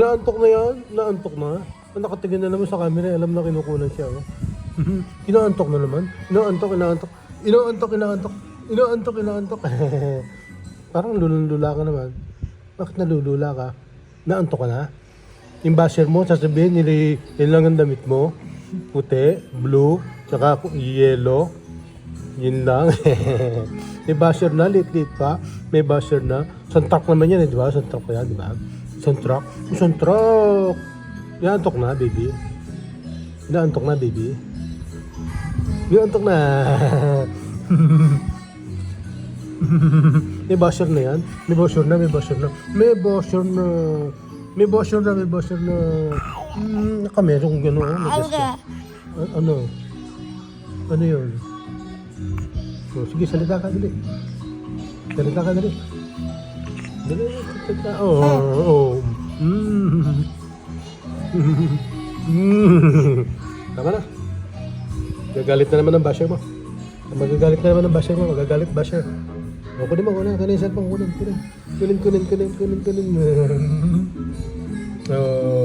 Naantok na yan? Naantok na? Nakatingin na naman sa camera, alam na kinukunan siya. Oh. Inaantok na naman. Inaantok. Parang lulula ka naman. Bakit nalulula ka? Naantok ka na? Yung basher mo, sasabihin, yun lang ang damit mo. Puti, blue, tsaka yellow. Yun lang. May basher na, lit-lit pa. May basher na. Santrak naman yan, di ba? Santrak pa yan, di ba? Santrak. Santrak! Inaantok na, baby. Inaantok na, baby. Inaantok na. May basher na yan. May basher na. Nakamerong gano'n. Ano? Ano yun? Oh, sige, salita ka dali. Dali. Oo. Tama na. Gagalit na naman ang basher mo. Magagalit basher. O, kunin mo. Kunin yung cellphone. Kunin. Oh.